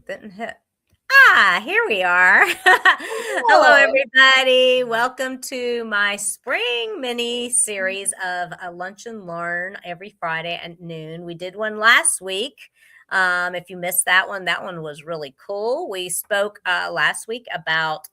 Didn't hit. Here we are. Hello, Oh, everybody. Welcome to my spring mini series of a Lunch and Learn every Friday at noon. We did one last week. If you missed that one was really cool. We spoke last week about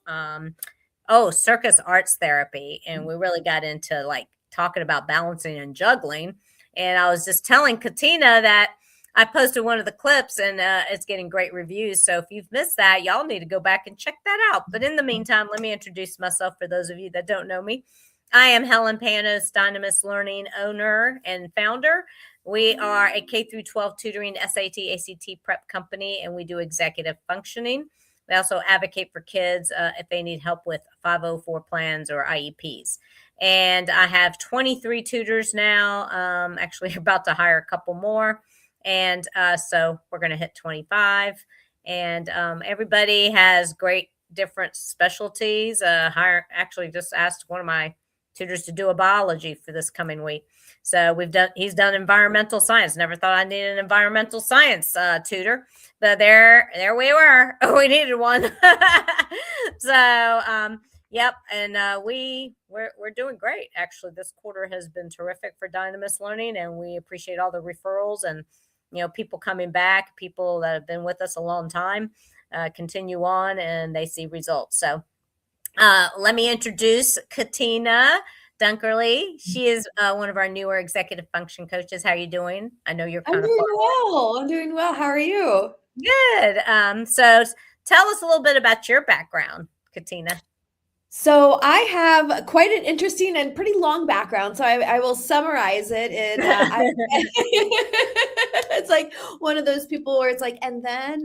circus arts therapy, and we really got into like talking about balancing and juggling. And I was just telling Katina that I posted one of the clips and it's getting great reviews. So if you've missed that, y'all need to go back and check that out. But in the meantime, let me introduce myself for those of you that don't know me. I am Helen Panos, Dynamis Learning owner and founder. We are a K through 12 tutoring SAT, ACT prep company, and we do executive functioning. We also advocate for kids if they need help with 504 plans or IEPs. And I have 23 tutors now. Actually, about to hire a couple more. And so we're going to hit 25. And everybody has great different specialties. Actually just asked one of my tutors to do a biology for this coming week. So he's done environmental science. Never thought I needed an environmental science tutor, but there we were. We needed one. So, yep. And we're doing great. Actually, this quarter has been terrific for Dynamis Learning, and we appreciate all the referrals and people coming back, people that have been with us a long time, continue on and they see results. So let me introduce Katina Dunkerly. She is one of our newer executive function coaches. How are you doing? I know you're I'm kind of doing far well. I'm doing well. How are you? Good. So tell us a little bit about your background, Katina. So I have quite an interesting and pretty long background. So I will summarize it in it's like one of those people where it's like, and then.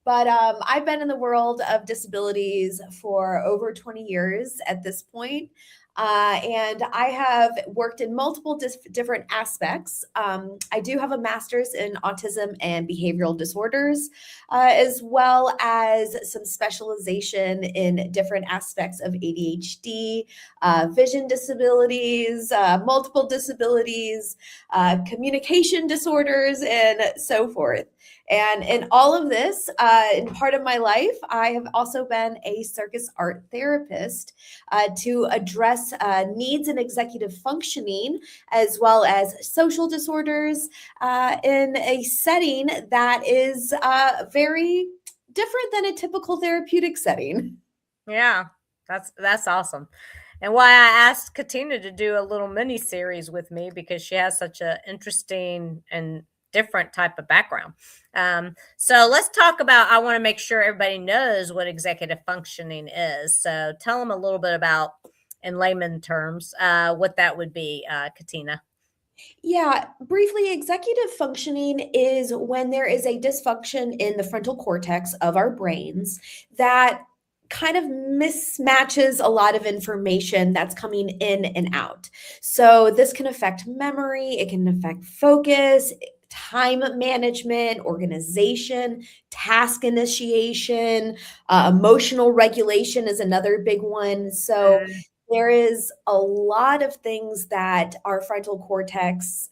But I've been in the world of disabilities for over 20 years at this point. And I have worked in multiple different aspects. I do have a master's in autism and behavioral disorders, as well as some specialization in different aspects of ADHD, vision disabilities, multiple disabilities, communication disorders, and so forth. And in all of this, in part of my life, I have also been a circus art therapist to address needs in executive functioning, as well as social disorders in a setting that is very different than a typical therapeutic setting. Yeah, that's awesome. And why I asked Katina to do a little mini series with me because she has such an interesting and different type of background. So let's talk about. I want to make sure everybody knows what executive functioning is. So tell them a little bit about, in layman terms, what that would be, Katina. Yeah, briefly, executive functioning is when there is a dysfunction in the frontal cortex of our brains that kind of mismatches a lot of information that's coming in and out. So, this can affect memory, it can affect focus, time management, organization, task initiation, emotional regulation is another big one. So, Mm, there is a lot of things that our frontal cortex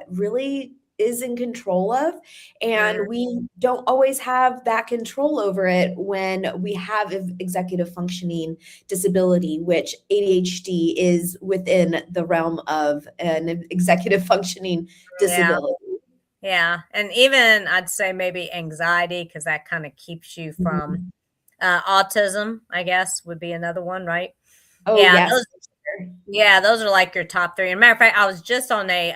really is in control of, and mm, we don't always have that control over it when we have executive functioning disability, which ADHD is within the realm of an executive functioning yeah, disability. yeah, and even I'd say maybe anxiety because that kind of keeps you from Mhm. autism. I guess would be another one, right? Oh, Yeah, yes, those for sure. Yeah, those are like your top three. And matter of fact, I was just on a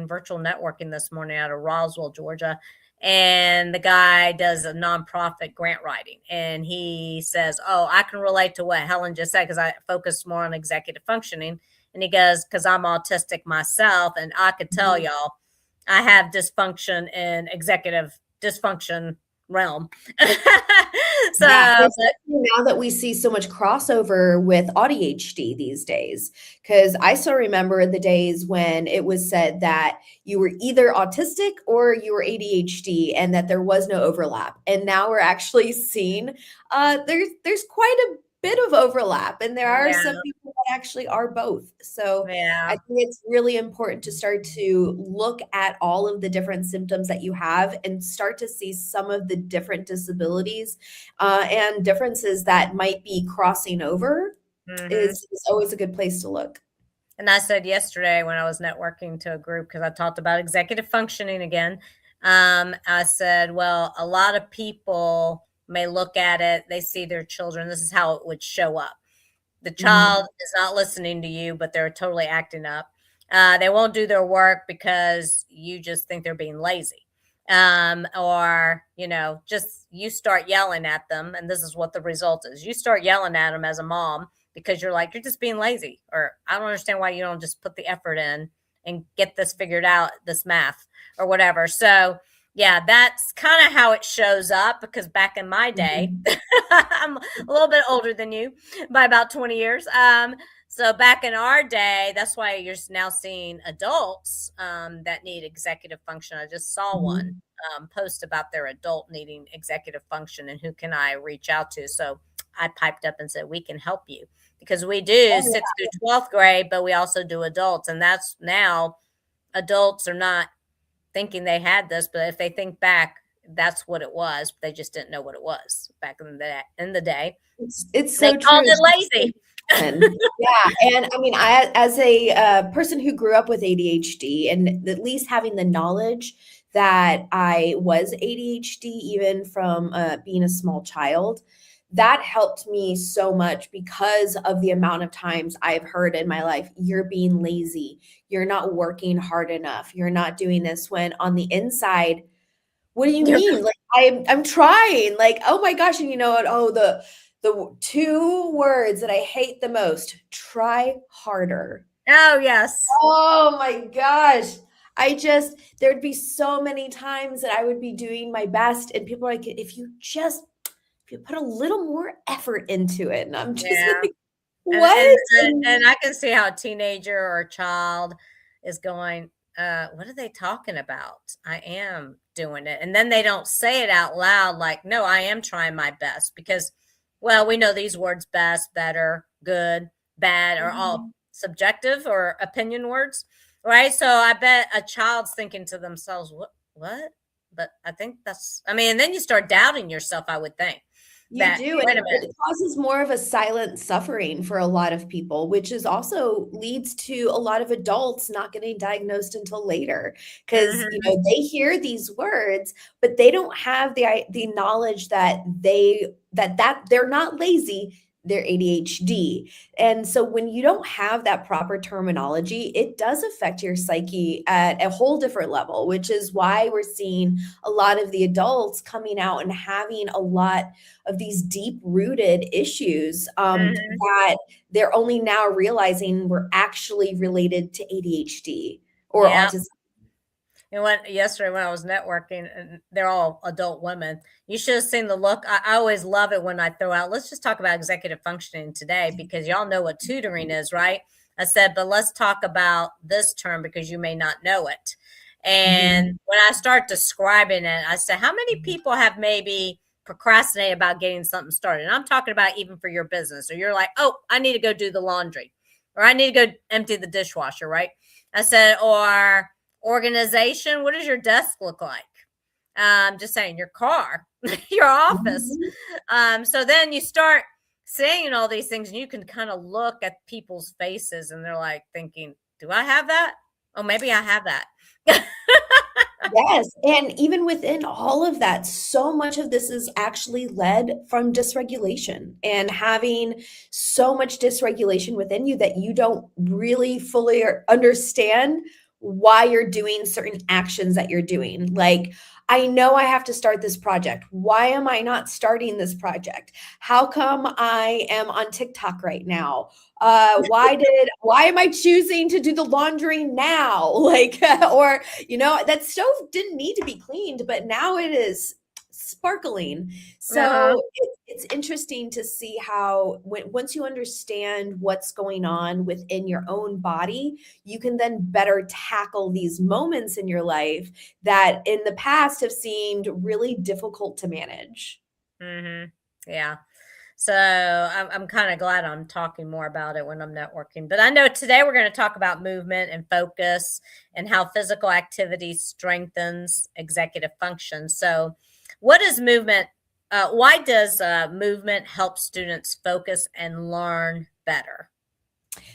virtual networking this morning out of Roswell, Georgia. And the guy does a nonprofit grant writing. And he says, oh, I can relate to what Helen just said because I focus more on executive functioning. And he goes, because I'm autistic myself. And I could tell Mhm. y'all, I have dysfunction in executive dysfunction realm. Yeah, So, especially now that we see so much crossover with ADHD these days. Because I still remember the days when it was said that you were either autistic or you were ADHD and that there was no overlap. And now we're actually seeing there's quite bit of overlap, and there are Yeah. some people that actually are both. So I Yeah. think it's really important to start to look at all of the different symptoms that you have and start to see some of the different disabilities and differences that might be crossing over Hmm. is always a good place to look. And I said yesterday when I was networking to a group, because I talked about executive functioning again, I said, well, a lot of people may look at it, they see their children, this is how it would show up. The Mhm. child is not listening to you, but they're totally acting up. They won't do their work because you just think they're being lazy. Or, just you start yelling at them. And this is what the result is. You start yelling at them as a mom because you're like, you're just being lazy. Or I don't understand why you don't just put the effort in and get this figured out, this math or whatever. So, yeah, that's kind of how it shows up because back in my day, Mhm. I'm a little bit older than you by about 20 years. So back in our day, that's why you're now seeing adults that need executive function. I just saw one Mhm. post about their adult needing executive function and who can I reach out to. So I piped up and said, we can help you because we do Oh, sixth through 12th grade, but we also do adults. And that's now adults are not thinking they had this, but if they think back, that's what it was. They just didn't know what it was back in the day. it's They so called true. it lazy. Yeah, and I mean, I as a person who grew up with ADHD, and at least having the knowledge that I was ADHD, even from being a small child, that helped me so much because of the amount of times I've heard in my life, "You're being lazy. You're not working hard enough. You're not doing this." When on the inside, what do you You're, mean? Like I'm trying. Like, oh my gosh, and you know what? Oh, the two words that I hate the most, try harder. oh, yes. Oh my gosh. There'd be so many times that I would be doing my best, and people are like, if you put a little more effort into it. And I'm just Yeah. like, And what? and I can see how a teenager or a child is going, what are they talking about? I am doing it. And then they don't say it out loud like, no, I am trying my best because, well, we know these words best, better, good, bad are all Mhm. subjective or opinion words, right? So I bet a child's thinking to themselves, what? But I think I mean, and then you start doubting yourself, I would think You that, do, and wait a minute. it causes more of a silent suffering for a lot of people, which is also leads to a lot of adults not getting diagnosed until later because you Hmm. know they hear these words, but they don't have the knowledge that they're not lazy, they're ADHD. And so when you don't have that proper terminology, it does affect your psyche at a whole different level, which is why we're seeing a lot of the adults coming out and having a lot of these deep rooted issues Hmm. that they're only now realizing were actually related to ADHD or Yeah. autism. And yesterday when I was networking, and they're all adult women, you should have seen the look. I always love it when I throw out, let's just talk about executive functioning today because y'all know what tutoring is, right? I said, but let's talk about this term because you may not know it. And Mhm. when I start describing it, I said, how many people have maybe procrastinated about getting something started? And I'm talking about even for your business, or you're like, oh, I need to go do the laundry, or I need to go empty the dishwasher, right? I said, or organization. What does your desk look like? Just saying, your car, your office. Mhm. So then you start saying all these things, and you can kind of look at people's faces, and they're like thinking, "Do I have that? Oh, maybe I have that." Yes, and even within all of that, so much of this is actually led from dysregulation and having so much dysregulation within you that you don't really fully understand why you're doing certain actions that you're doing. Like, I know I have to start this project. Why am I not starting this project? How come I am on TikTok right now? Why am I choosing to do the laundry now? Like, or that stove didn't need to be cleaned, but now it is sparkling. Uh-huh. So it's interesting to see how once you understand what's going on within your own body, you can then better tackle these moments in your life that in the past have seemed really difficult to manage. Hmm. Yeah. So I'm kind of glad I'm talking more about it when I'm networking. But I know today we're going to talk about movement and focus and how physical activity strengthens executive function. So, what is movement? Why does movement help students focus and learn better?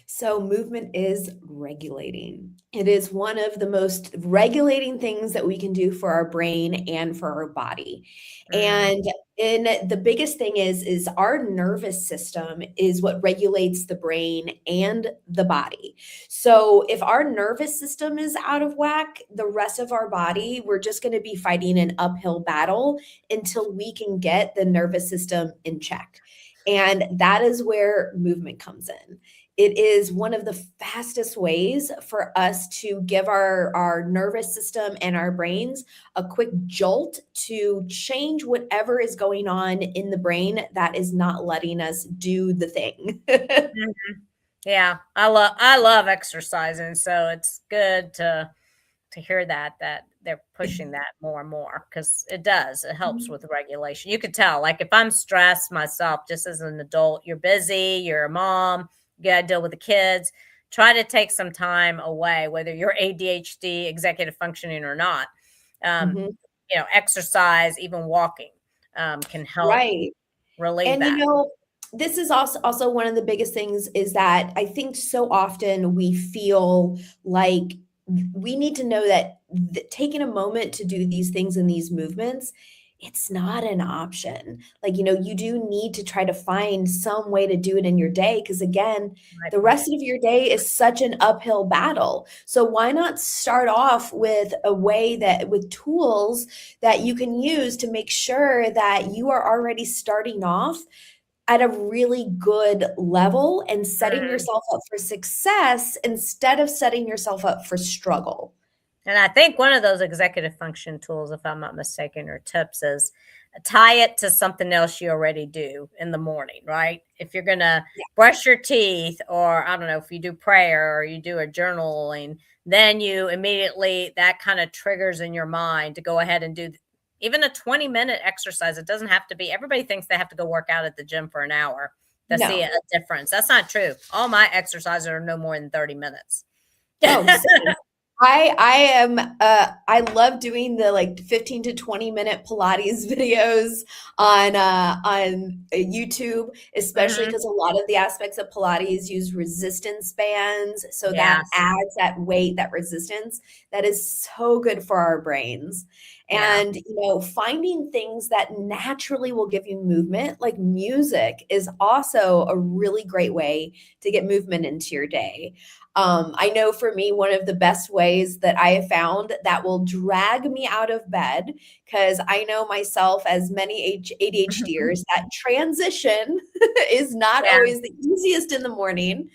So, movement is regulating. It is one of the most regulating things that we can do for our brain and for our body. Mm, And the biggest thing is our nervous system is what regulates the brain and the body. So, if our nervous system is out of whack, the rest of our body, we're just going to be fighting an uphill battle until we can get the nervous system in check. And that is where movement comes in. It is one of the fastest ways for us to give our nervous system and our brains a quick jolt to change whatever is going on in the brain that is not letting us do the thing. mhm. Yeah, I love exercising, so it's good to hear that they're pushing that more and more because it helps with regulation. You could tell, like if I'm stressed myself, just as an adult, you're busy, you're a mom, you got to deal with the kids. Try to take some time away, whether you're ADHD, executive functioning or not. Um, Mhm. Exercise, even walking, can help Right. relieve And that. this is also one of the biggest things is that I think so often we feel like we need to know that taking a moment to do these things and these movements, it's not an option. Like, you do need to try to find some way to do it in your day because again, My the rest plan. of your day is such an uphill battle. So why not start off with a way that with tools that you can use to make sure that you are already starting off at a really good level and setting Mhm. yourself up for success instead of setting yourself up for struggle. And I think one of those executive function tools, if I'm not mistaken, or tips is tie it to something else you already do in the morning, right? If you're going to Yeah. brush your teeth, or I don't know, if you do prayer or you do a journaling, then you immediately, that kind of triggers in your mind to go ahead and do even a 20-minute exercise. It doesn't have to be, everybody thinks they have to go work out at the gym for an hour to see a No. difference. That's not true. All my exercises are no more than 30 minutes. Oh, same. I am I love doing the like 15 to 20-minute Pilates videos on YouTube, especially Mhm. because a lot of the aspects of Pilates use resistance bands. So that Yes. adds that weight, that resistance that is so good for our brains. Yeah. And finding things that naturally will give you movement, like music, is also a really great way to get movement into your day. I know for me, one of the best ways that I have found that will drag me out of bed, because I know myself, as many ADHDers, that transition is not Yeah. always the easiest in the morning.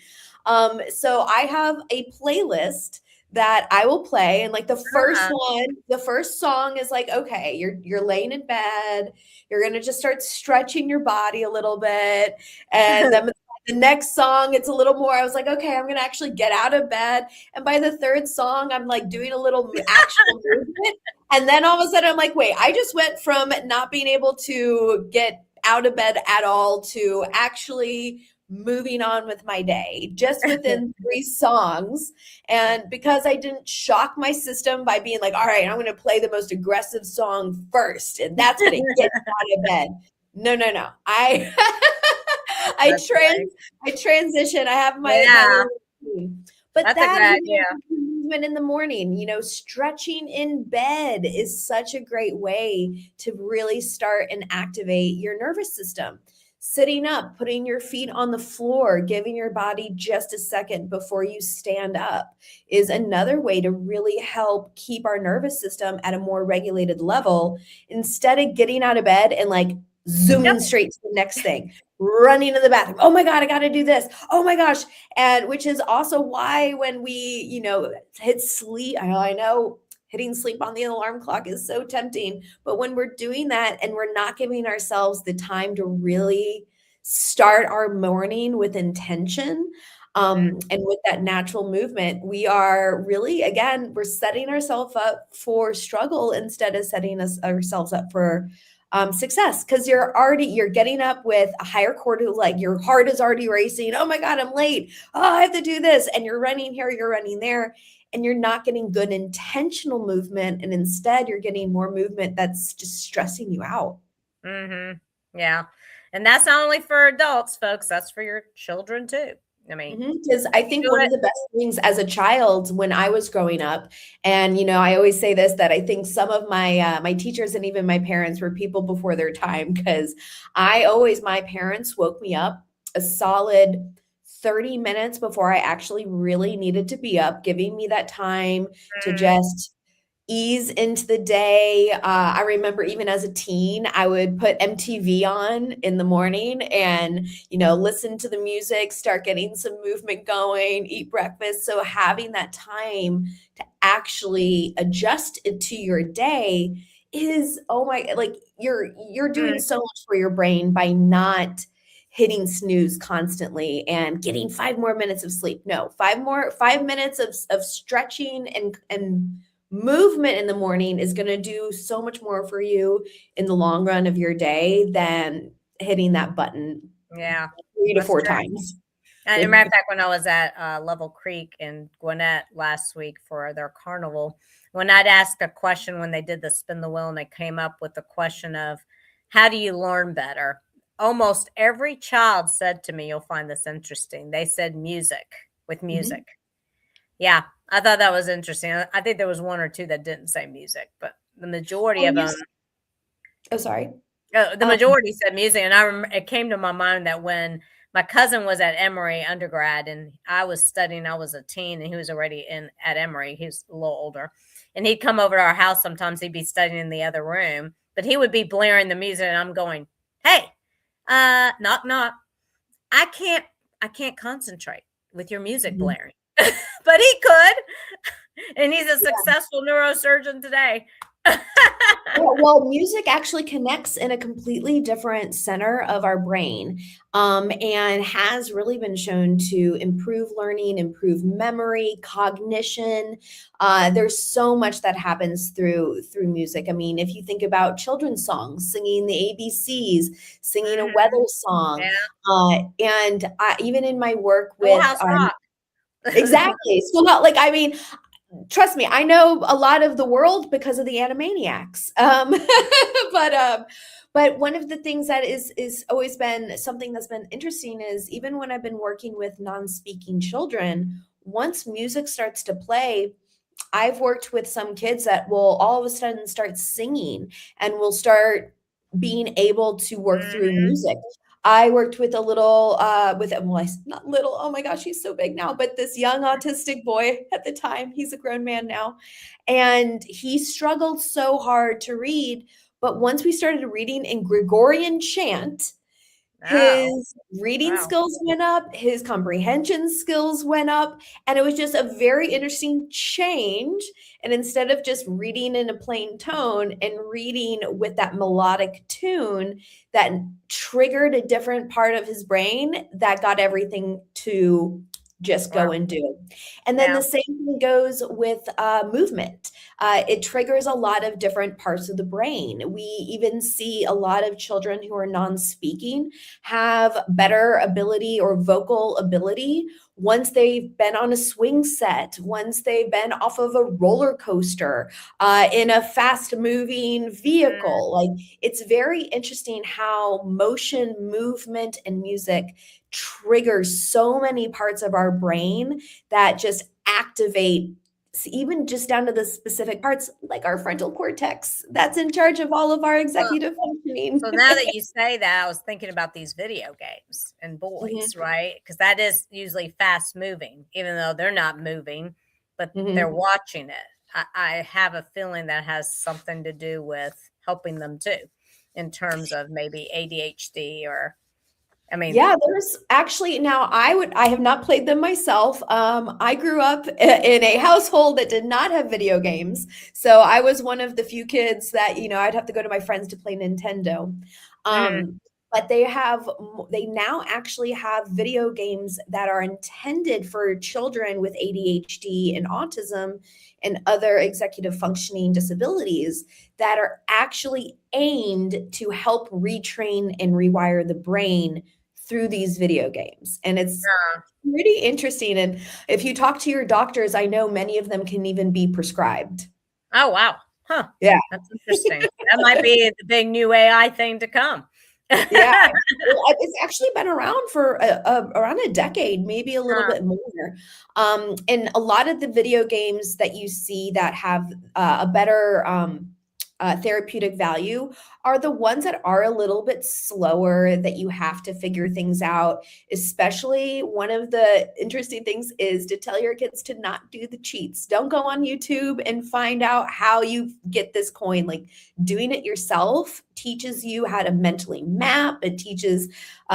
So I have a playlist that I will play, and like Uh-huh. the first song is like, okay, you're laying in bed, you're gonna just start stretching your body a little bit, and then the next song, it's a little more. I was like, okay, I'm gonna actually get out of bed. And by the third song, I'm like doing a little actual movement. And then all of a sudden, I'm like, wait, I just went from not being able to get out of bed at all to actually moving on with my day just within 3 songs. And because I didn't shock my system by being like, all right, I'm going to play the most aggressive song first, and that's going to get you out of bed. No, no, no. I That's right. trans I transition. I have my Yeah, little routine. But that's a that good idea. movement in the morning, stretching in bed is such a great way to really start and activate your nervous system. Sitting up, putting your feet on the floor, giving your body just a second before you stand up is another way to really help keep our nervous system at a more regulated level instead of getting out of bed and like Yep. zooming straight to the next thing, running to the bathroom. Oh my God, I got to do this. Oh my gosh. And which is also why when we, hit sleep, I know hitting sleep on the alarm clock is so tempting, but when we're doing that and we're not giving ourselves the time to really start our morning with intention, Mm, And with that natural movement, we are really, again, we're setting ourselves up for struggle instead of setting ourselves up for success, because you're getting up with a higher cortisol, like your heart is already racing. Oh my God, I'm late. Oh, I have to do this. And you're running here, you're running there, and you're not getting good intentional movement. And instead, you're getting more movement that's just stressing you out. mhm. Yeah. And that's not only for adults, folks, that's for your children too. I mean, Because I if you think do one of it. the best things as a child when I was growing up, and I always say this, that I think some of my teachers and even my parents were people before their time, because my parents woke me up a solid 30 minutes before I actually really needed to be up, giving me that time to Mhm, just ease into the day. I remember even as a teen, I would put MTV on in the morning and, listen to the music, start getting some movement going, eat breakfast. So having that time to actually adjust it to your day is, oh my, like you're doing mm, so much for your brain by not hitting snooze constantly and getting 5 more minutes of sleep. No, 5 minutes of stretching and movement in the morning is going to do so much more for you in the long run of your day than hitting that button yeah, three to that's four true. times. And a matter of fact, when I was at Level Creek in Gwinnett last week for their carnival, when I'd asked a question when they did the spin the wheel and they came up with the question of how do you learn better? Almost every child said to me, you'll find this interesting. They said music with Mhm. music. Yeah, I thought that was interesting. I think there was one or two that didn't say music, but the majority Well, of them, oh, sorry. the majority said music. And it came to my mind that when my cousin was at Emory undergrad and I was studying, I was a teen and he was already in at Emory. He was a little older, and he'd come over to our house. Sometimes he'd be studying in the other room, but he would be blaring the music, and I'm going, "Hey, knock knock. I can't, I can't concentrate with your music Mhm. blaring." But he could, and he's a successful neurosurgeon today. Well, music actually connects in a completely different center of our brain, and has really been shown to improve learning, improve memory, cognition. There's so much that happens through music. I mean, if you think about children's songs, singing the ABCs, singing a Mhm. weather song, Yeah. and even in my work with Schoolhouse Rock. exactly, so not like I mean, trust me, I know a lot of the world because of the Animaniacs. But but one of the things that is always been something that's been interesting is even when I've been working with non-speaking children, once music starts to play, I've worked with some kids that will all of a sudden start singing and will start being able to work through Mhm. music. I worked with a little, well, not little, oh my gosh, he's so big now, but this young autistic boy at the time, he's a grown man now, and he struggled so hard to read. But once we started reading in Gregorian chant, Oh, his reading wow. skills went up, his comprehension skills went up, and it was just a very interesting change. And instead of just reading in a plain tone and reading with that melodic tune, that triggered a different part of his brain that got everything to just Wow. go and do. And then Yeah. the same thing goes with movement. It triggers a lot of different parts of the brain. We even see a lot of children who are non speaking have better ability or vocal ability once they've been on a swing set, once they've been off of a roller coaster, in a fast moving Mm, vehicle. Like it's very interesting how motion, movement, and music triggers so many parts of our brain that just activate even just down to the specific parts like our frontal cortex that's in charge of all of our well, executive functioning. so now that you say that, I was thinking about these video games and Mhm, boys, right? Because that is usually fast moving, even though they're not moving, but they're mhm. watching it. I have a feeling that has something to do with helping them too, in terms of maybe ADHD or, I mean, Yeah, there's actually now I have not played them myself. I grew up in a household that did not have video games. So I was one of the few kids that, I'd have to go to my friends to play Nintendo. mm, Um, but they now actually have video games that are intended for children with ADHD and autism and other executive functioning disabilities that are actually aimed to help retrain and rewire the brain through these video games. And it's pretty interesting. And if you talk to your doctors, I know many of them can even be prescribed. Oh, wow. Huh. Yeah. That's interesting. That might be the big new AI thing to come. Yeah. It's actually been around for around a decade, maybe a little bit more. And a lot of the video games that you see that have a better therapeutic value are the ones that are a little bit slower, that you have to figure things out. Especially one of the interesting things is to tell your kids to not do the cheats. Don't go on YouTube and find out how you get this coin. Like, doing it yourself teaches you how to mentally map. It teaches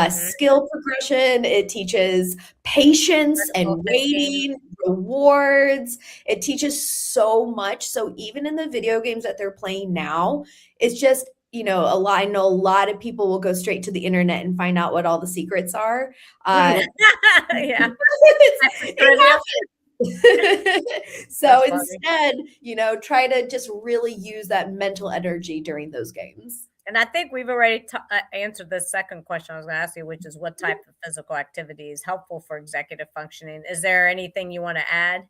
skill progression. It teaches patience and waiting, rewards. It teaches so much. So even in the video games that they're playing now, it's just, I know a lot of people will go straight to the internet and find out what all the secrets are. Yeah. So instead, try to just really use that mental energy during those games. And I think we've already answered the second question I was going to ask you, which is what type of physical activity is helpful for executive functioning? Is there anything you want to add?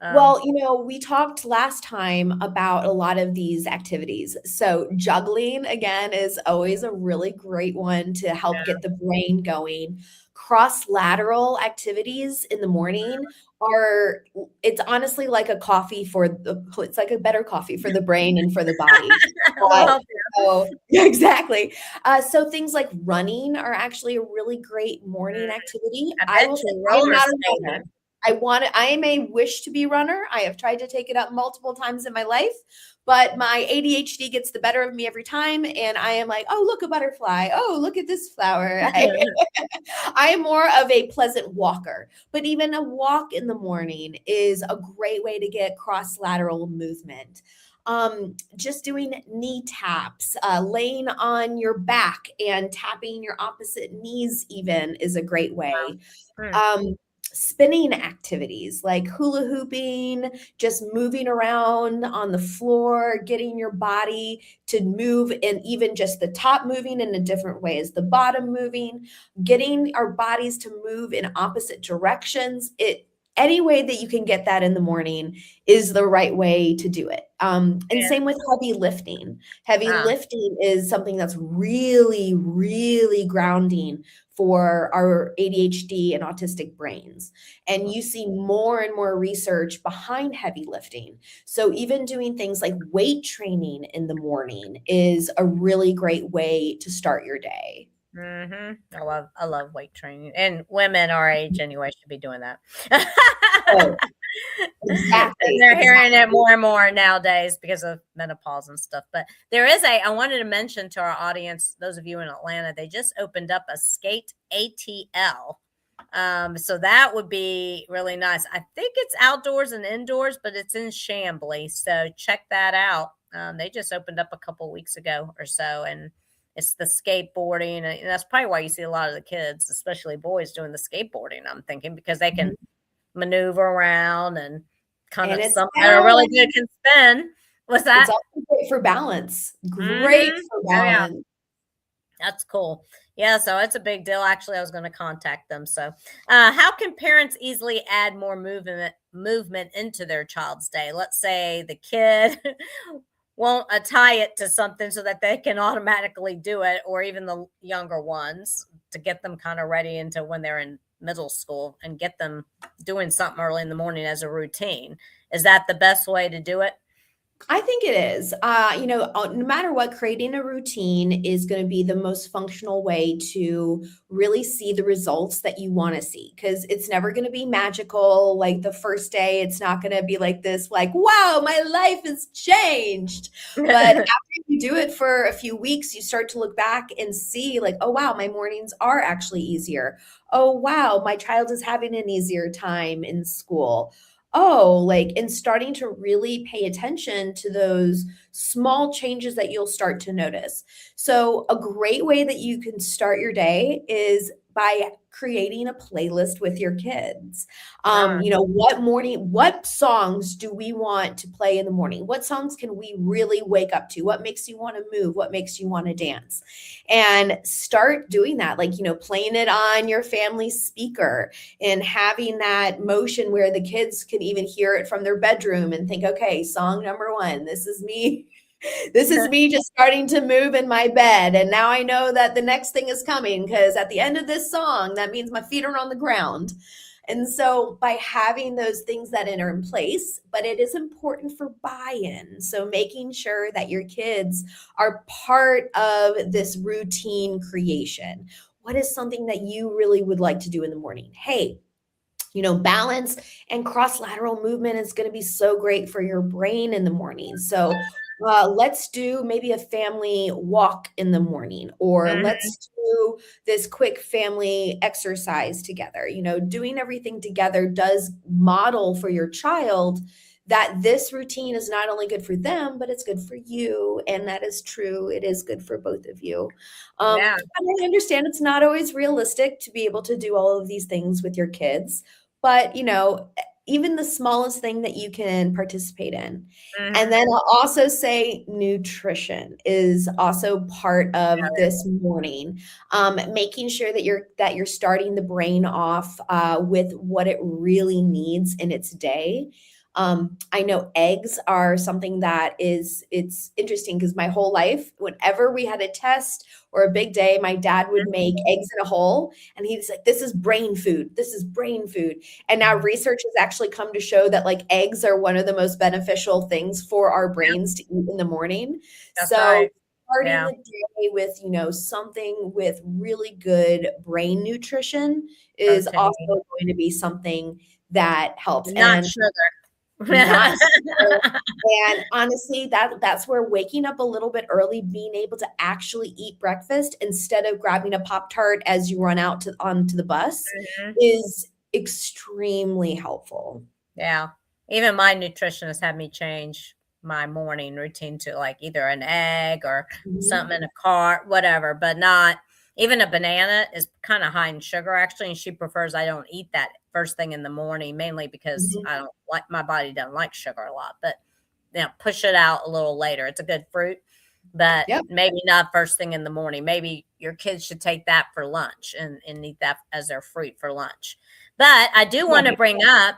Well, we talked last time about a lot of these activities. So juggling, again, is always a really great one to help get the brain going. Cross-lateral activities in the morning it's honestly like it's like a better coffee for the brain and for the body. Exactly. So things like running are actually a really great morning activity. I will say I'm not a runner. I am a wish to be runner. I have tried to take it up multiple times in my life, but my ADHD gets the better of me every time. And I am like, oh, look, a butterfly. Oh, look at this flower. I am more of a pleasant walker, but even a walk in the morning is a great way to get cross-lateral movement. Just doing knee taps, laying on your back and tapping your opposite knees even is a great way. Spinning activities like hula hooping, just moving around on the floor, getting your body to move, and even just the top moving in a different way as the bottom moving, getting our bodies to move in opposite directions. Any way that you can get that in the morning is the right way to do it. And same with heavy lifting. Heavy lifting is something that's really, really grounding for our ADHD and autistic brains. And you see more and more research behind heavy lifting. So even doing things like weight training in the morning is a really great way to start your day. I love weight training, and women our age anyway should be doing that. Exactly. And they're hearing it more and more nowadays because of menopause and stuff. But I wanted to mention to our audience, those of you in Atlanta, they just opened up a skate ATL. So that would be really nice. I think it's outdoors and indoors, but it's in Chamblee. So check that out. They just opened up a couple weeks ago or so, and it's the skateboarding. And that's probably why you see a lot of the kids, especially boys, doing the skateboarding, I'm thinking, because they can maneuver around and some that are really good can spin. What's that? It's also great for balance. Great for balance. Yeah. That's cool. Yeah, so it's a big deal. Actually, I was going to contact them. So, how can parents easily add more movement into their child's day? Let's say the kid won't tie it to something so that they can automatically do it, or even the younger ones, to get them kind of ready into when they're in middle school and get them doing something early in the morning as a routine. Is that the best way to do it? I think it is. No matter what, creating a routine is going to be the most functional way to really see the results that you want to see, because it's never going to be magical. Like the first day, it's not going to be like this, like, wow, my life has changed. But after you do it for a few weeks, you start to look back and see like, oh, wow, my mornings are actually easier. Oh, wow, my child is having an easier time in school. and starting to really pay attention to those small changes that you'll start to notice. So, a great way that you can start your day is by creating a playlist with your kids. Uh, What songs do we want to play in the morning? What songs can we really wake up to? What makes you want to move? What makes you want to dance? And start doing that, playing it on your family speaker and having that motion where the kids can even hear it from their bedroom and think, okay, song number one, this is me. This is me just starting to move in my bed. And now I know that the next thing is coming because at the end of this song, that means my feet are on the ground. And so by having those things that are in place, but it is important for buy-in. So making sure that your kids are part of this routine creation. What is something that you really would like to do in the morning? Hey, balance and cross lateral movement is going to be so great for your brain in the morning. So let's do maybe a family walk in the morning, or mhm. let's do this quick family exercise together. Doing everything together does model for your child that this routine is not only good for them, but it's good for you. And that is true. It is good for both of you. Yeah. And I understand it's not always realistic to be able to do all of these things with your kids, but even the smallest thing that you can participate in. And Mhm. then I'll also say nutrition is also part of this morning. Making sure that you're starting the brain off with what it really needs in its day. I know eggs are something that it's interesting because my whole life, whenever we had a test or a big day, my dad would make eggs in a hole and he's like, this is brain food. This is brain food. And now research has actually come to show that like eggs are one of the most beneficial things for our Yep, brains to eat in the morning. that's right. So starting Yeah. the day with, something with really good brain nutrition is also Protein, going to be something that helps. not And sugar. not sugar. And honestly, that's where waking up a little bit early, being able to actually eat breakfast instead of grabbing a Pop-Tart as you run out onto the bus Mhm. is extremely helpful. Yeah. Even my nutritionist had me change my morning routine to like either an egg or Mhm, something in a cart, whatever, but not even a banana is kind of high in sugar actually. And she prefers I don't eat that first thing in the morning, mainly because mhm. I don't like my body doesn't like sugar a lot, but push it out a little later. It's a good fruit, but Yep. maybe not first thing in the morning. Maybe your kids should take that for lunch and eat that as their fruit for lunch. But I do want to Right. bring up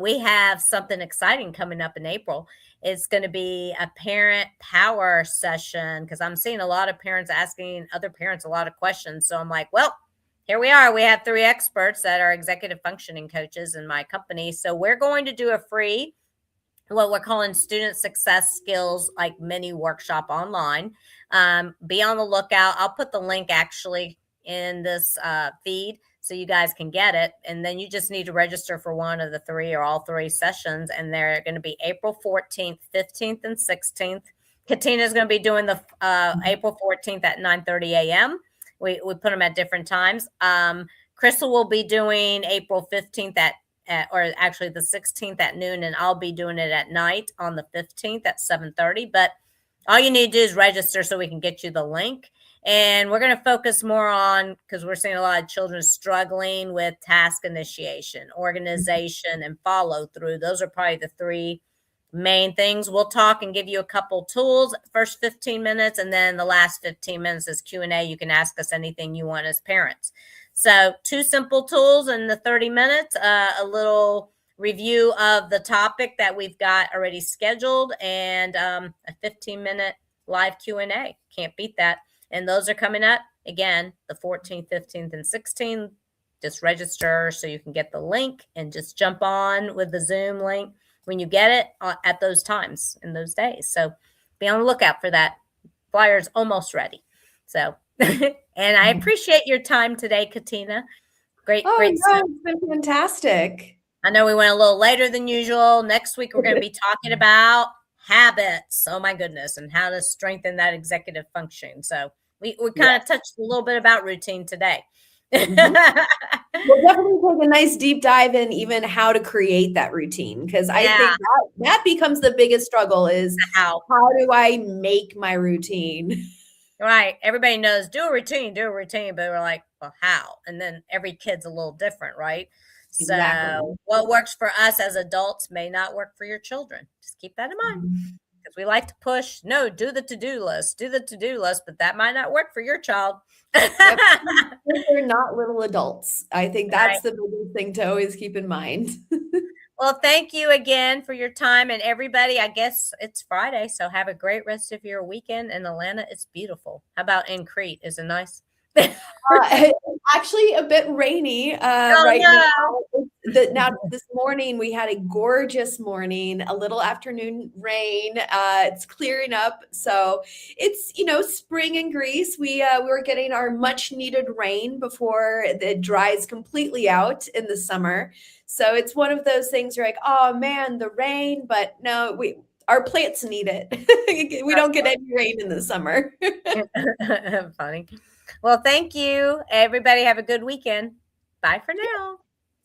we have something exciting coming up in April. It's going to be a parent power session because I'm seeing a lot of parents asking other parents a lot of questions. So I'm like, well, here we are. We have 3 experts that are executive functioning coaches in my company. So we're going to do a free what we're calling student success skills like mini workshop online. Be on the lookout. I'll put the link actually in this feed so you guys can get it. And then you just need to register for one of the 3 or all 3 sessions. And they're going to be April 14th, 15th, and 16th. Katina is going to be doing the April 14th at 9:30 a.m. We put them at different times. Crystal will be doing April 15th or actually the 16th at noon, and I'll be doing it at night on the 15th at 7:30. But all you need to do is register so we can get you the link. And we're going to focus more on because we're seeing a lot of children struggling with task initiation, organization, and follow through. Those are probably the 3 main things. We'll talk and give you a couple tools first 15 minutes, and then the last 15 minutes is Q&A. You can ask us anything you want as parents. So 2 simple tools in the 30 minutes, a little review of the topic that we've got already scheduled, and a 15-minute live Q&A. Can't beat that. And those are coming up again the 14th, 15th, and 16th. Just register so you can get the link and just jump on with the Zoom link when you get it at those times in those days. So be on the lookout for that. Flyer's almost ready. So, and I appreciate your time today, Katina. Great, Oh, great yeah, stuff. it's been fantastic. I know we went a little later than usual. Next week, we're going to be talking about habits. Oh, my goodness, and how to strengthen that executive function. So, we kind Yes. of touched a little bit about routine today. Mhm. We'll definitely take a nice deep dive in even how to create that routine, because I Yeah, think that becomes the biggest struggle is how. how do I make my routine? Right. Everybody knows do a routine, but we're like, well, how? And then every kid's a little different, right? So Exactly. what works for us as adults may not work for your children. Just keep that in mind Mhm. because we like to push, no, do the to-do list, but that might not work for your child. Yep. They're not little adults. I think Right. that's the biggest thing to always keep in mind. Well, thank you again for your time. And everybody, I guess it's Friday. So have a great rest of your weekend in Atlanta. It's beautiful. How about in Crete? Is it nice? It's actually a bit rainy Oh, right now. no. Now this morning we had a gorgeous morning, a little afternoon rain. It's clearing up, so it's spring in Greece. We were getting our much needed rain before it dries completely out in the summer. So it's one of those things you're like, oh man, the rain, but no, we our plants need it. We don't get any rain in the summer. Funny. Well, thank you. Everybody have a good weekend. Bye for now.